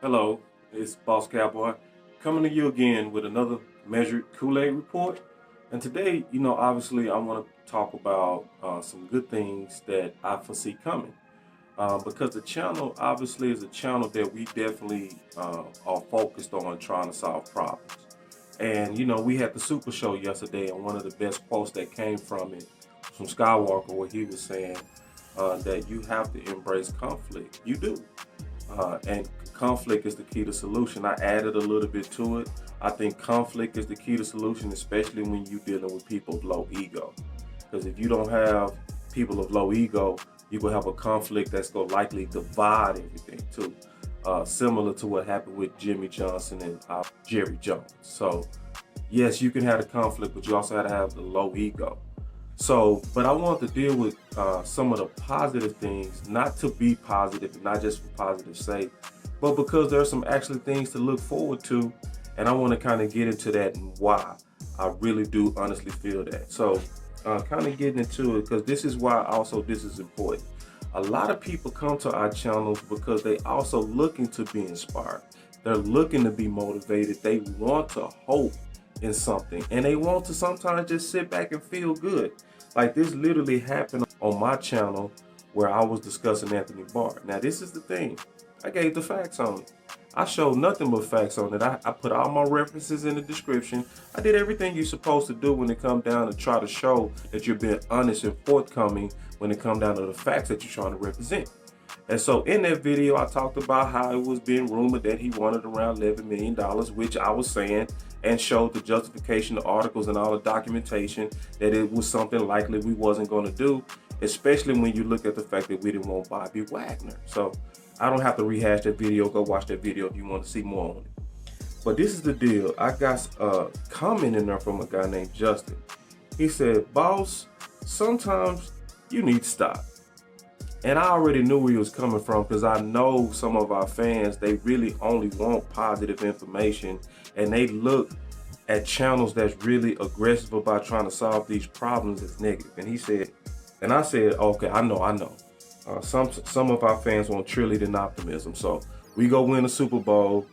Hello, it's Boss Cowboy coming to you again with another measured Kool-Aid report. And today, obviously, I want to talk about some good things that I foresee coming. Because the channel obviously is a channel that we definitely are focused on trying to solve problems. And we had the Super Show yesterday, and one of the best quotes that came from it was from Skywalker, where he was saying that you have to embrace conflict. You do. And conflict is the key to solution. I added a little bit to it. I think conflict is the key to solution, especially when you're dealing with people of low ego. Because if you don't have people of low ego, you will have a conflict that's going to likely divide everything too. Similar to what happened with Jimmy Johnson and Jerry Jones. So yes, you can have a conflict, but you also have to have the low ego. So, but I want to deal with some of the positive things, not to be positive, not just for positive sake, but because there are some actually things to look forward to, and I want to kind of get into that and why I really do honestly feel that. So, kind of getting into it, because this is why also this is important. A lot of people come to our channels because they also looking to be inspired. They're looking to be motivated. They want to hope in something, and they want to sometimes just sit back and feel good. Like this literally happened on my channel where I was discussing Anthony Barr. Now this is the thing, I gave the facts on it. I showed nothing but facts on it. I put all my references in the description. I did everything you're supposed to do when it comes down to try to show that you're being honest and forthcoming when it comes down to the facts that you're trying to represent. And so in that video, I talked about how it was being rumored that he wanted around $11 million, which I was saying, and showed the justification, the articles and all the documentation that it was something likely we wasn't going to do, especially when you look at the fact that we didn't want Bobby Wagner. So I don't have to rehash that video. Go watch that video if you want to see more on it. But this is the deal. I got a comment in there from a guy named Justin. He said, "Boss, sometimes you need to stop." And I already knew where he was coming from, because I know some of our fans, they really only want positive information, and they look at channels that's really aggressive about trying to solve these problems as negative. And he said, and I said, okay, I know. Some of our fans want cheerleading optimism. So we go win a Super Bowl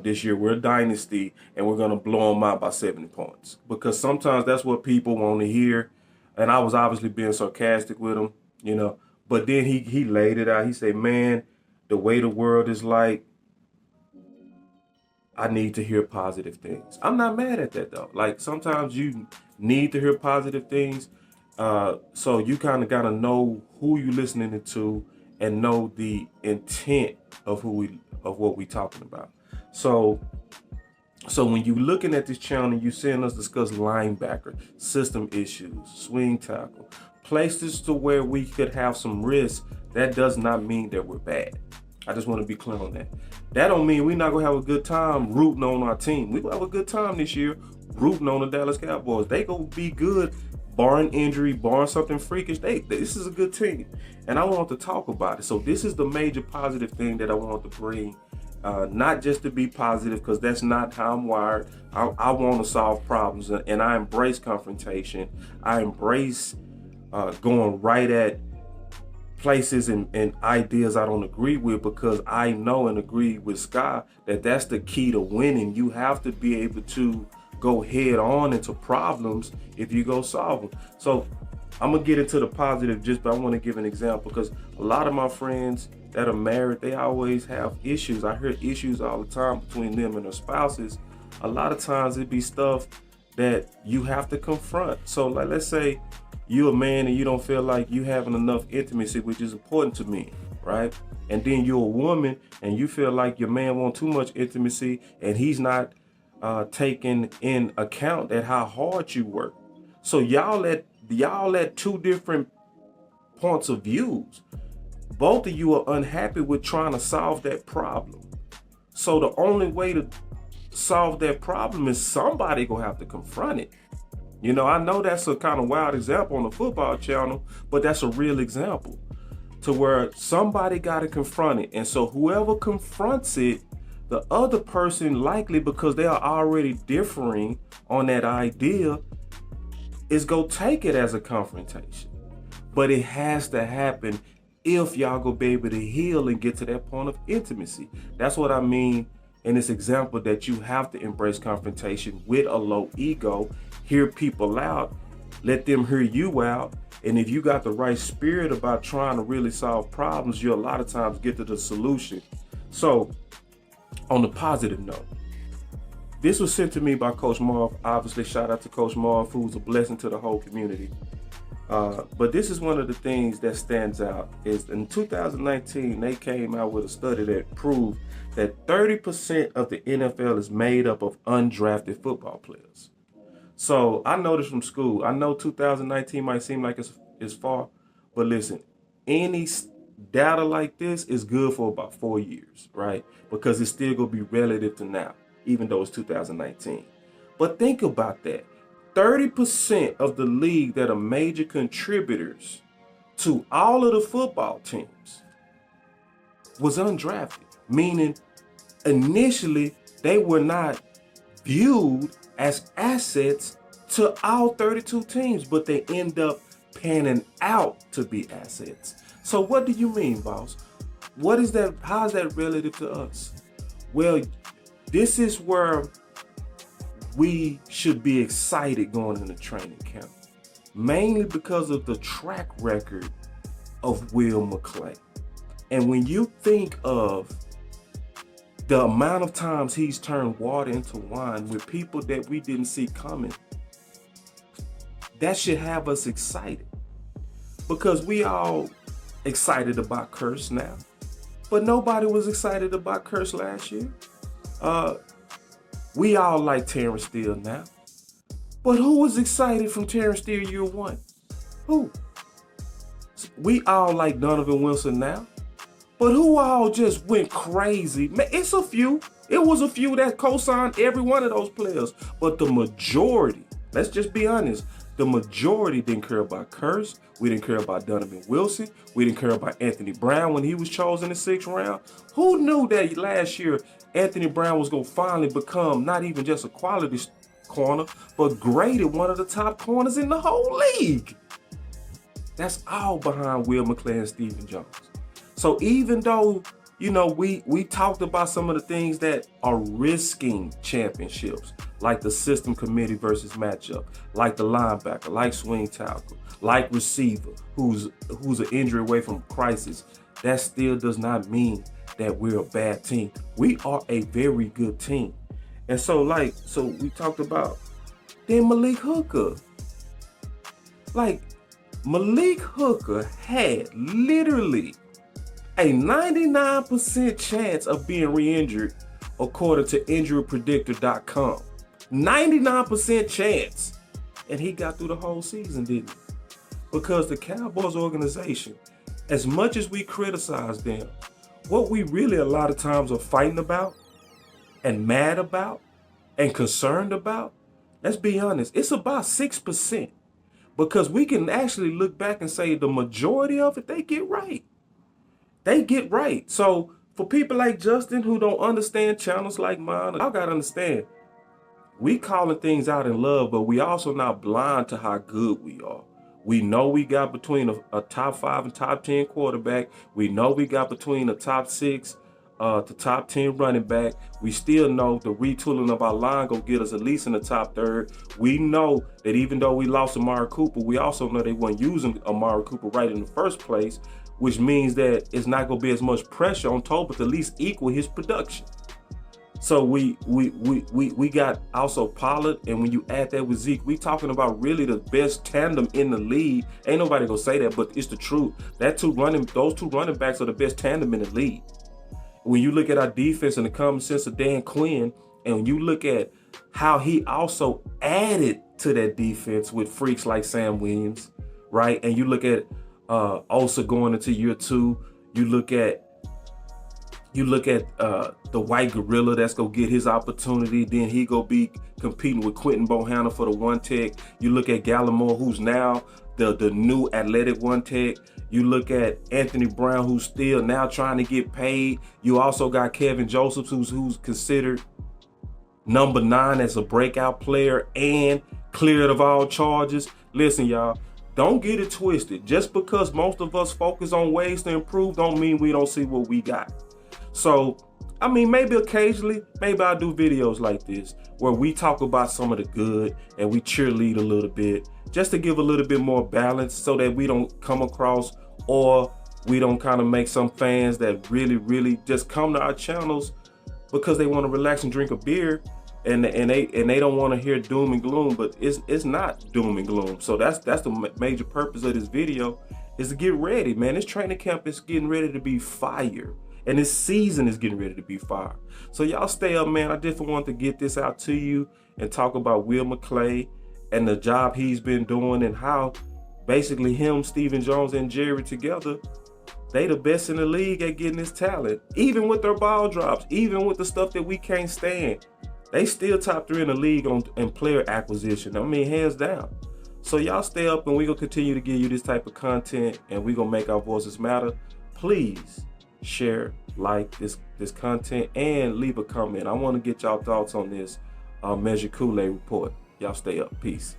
this year. We're a dynasty, and we're going to blow them out by 70 points. Because sometimes that's what people want to hear. And I was obviously being sarcastic with him, But then he laid it out. He said, man, the way the world is like, I need to hear positive things. I'm not mad at that though. Like sometimes you need to hear positive things. So you kind of got to know who you're listening to and know the intent of what we talking about. So when you looking at this channel, you seeing us discuss linebacker, system issues, swing tackle, places to where we could have some risk. That does not mean that we're bad. I just want to be clear on that. That don't mean we're not going to have a good time rooting on our team. We're going to have a good time this year rooting on the Dallas Cowboys. They going to be good, barring injury, barring something freakish. This is a good team. And I want to talk about it. So this is the major positive thing that I want to bring. Not just to be positive, because that's not how I'm wired. I want to solve problems, and I embrace confrontation. I embrace going right at places and ideas I don't agree with, because I know and agree with Sky that that's the key to winning. You have to be able to go head on into problems if you go solve them. So I'm gonna get into the positive, but I want to give an example, because a lot of my friends that are married, they always have issues. I hear issues all the time between them and their spouses. A lot of times it be stuff that you have to confront. So like, let's say you're a man and you don't feel like you having enough intimacy, which is important to me, right? And then you're a woman and you feel like your man wants too much intimacy and he's not taking in account at how hard you work. So y'all at two different points of views. Both of you are unhappy with trying to solve that problem. So the only way to solve that problem is somebody gonna have to confront it. I know that's a kind of wild example on the football channel, but that's a real example to where somebody got to confront it. And so whoever confronts it, the other person likely, because they are already differing on that idea, is go take it as a confrontation. But it has to happen if y'all go be able to heal and get to that point of intimacy. That's what I mean in this example, that you have to embrace confrontation with a low ego, hear people out, let them hear you out. And if you got the right spirit about trying to really solve problems, you a lot of times get to the solution. So on the positive note, this was sent to me by Coach Marv. Obviously, shout out to Coach Marv, who's a blessing to the whole community. But this is one of the things that stands out is in 2019, they came out with a study that proved that 30% of the NFL is made up of undrafted football players. So I know this from school. I know 2019 might seem like it's far, but listen, any data like this is good for about 4 years, right? Because it's still gonna be relative to now, even though it's 2019. But think about that. 30% of the league that are major contributors to all of the football teams was undrafted, meaning initially they were not viewed as assets to all 32 teams, but they end up panning out to be assets. So what do you mean, boss? What is that? How is that relative to us? Well, this is where we should be excited going into training camp, mainly because of the track record of Will McClay. And when you think of the amount of times he's turned water into wine with people that we didn't see coming, that should have us excited. Because we all excited about Curse now, but nobody was excited about Curse last year. We all like Terrence Steele now, but who was excited from Terrence Steele year one? Who? We all like Donovan Wilson now, but who all just went crazy? Man, it's a few. It was a few that co-signed every one of those players, but the majority, let's just be honest, the majority didn't care about Curse. We didn't care about Donovan Wilson. We didn't care about Anthony Brown when he was chosen in the 6th round. Who knew that last year Anthony Brown was going to finally become not even just a quality corner, but graded one of the top corners in the whole league? That's all behind Will McClay and Stephen Jones. So even though, you know, we talked about some of the things that are risking championships, like the system committee versus matchup, like the linebacker, like swing tackle, like receiver, who's an injury away from crisis, that still does not mean that we're a bad team. We are a very good team. And so we talked about then Malik Hooker. Like, Malik Hooker had literally a 99% chance of being re-injured according to injurypredictor.com. 99% chance. And he got through the whole season, didn't he? Because the Cowboys organization, as much as we criticize them, what we really a lot of times are fighting about and mad about and concerned about, let's be honest, it's about 6%. Because we can actually look back and say the majority of it, they get right. They get right. So for people like Justin who don't understand channels like mine, y'all gotta understand, we calling things out in love, but we also not blind to how good we are. We know we got between a top 5 and top 10 quarterback. We know we got between a top 6 to top 10 running back. We still know the retooling of our line gonna get us at least in the top 3rd. We know that even though we lost Amari Cooper, we also know they weren't using Amari Cooper right in the first place, which means that it's not gonna be as much pressure on Tolbert to at least equal his production. So we got also Pollard, and when you add that with Zeke, we talking about really the best tandem in the league. Ain't nobody gonna say that, but it's the truth. Those two running backs are the best tandem in the league. When you look at our defense and the common sense of Dan Quinn, and when you look at how he also added to that defense with freaks like Sam Williams, right? And you look at Osa going into year 2, you look at the white gorilla that's gonna get his opportunity. Then he gonna be competing with Quentin Bohanna for the 1 tech. You look at Gallimore, who's now the new athletic 1 tech. You look at Anthony Brown, who's still now trying to get paid. You also got Kevin Josephs, who's considered number 9 as a breakout player and cleared of all charges. Listen, y'all, Don't get it twisted. Just because most of us focus on ways to improve don't mean we don't see what we got. So, I mean, maybe occasionally, maybe I'll do videos like this where we talk about some of the good and we cheerlead a little bit just to give a little bit more balance so that we don't come across or we don't kind of make some fans that really just come to our channels because they want to relax and drink a beer and they don't want to hear doom and gloom, but it's not doom and gloom. So that's the major purpose of this video, is to get ready, man. This training camp is getting ready to be fire. And this season is getting ready to be fire. So y'all stay up, man. I definitely want to get this out to you and talk about Will McClay and the job he's been doing and how basically him, Stephen Jones, and Jerry together, they the best in the league at getting this talent. Even with their ball drops, even with the stuff that we can't stand, they still top 3 in the league in player acquisition. I mean, hands down. So y'all stay up, and we're going to continue to give you this type of content, and we're going to make our voices matter. Please share, like this content, and leave a comment. I want to get y'all thoughts on this Measure Kool-Aid report. Y'all stay up. Peace.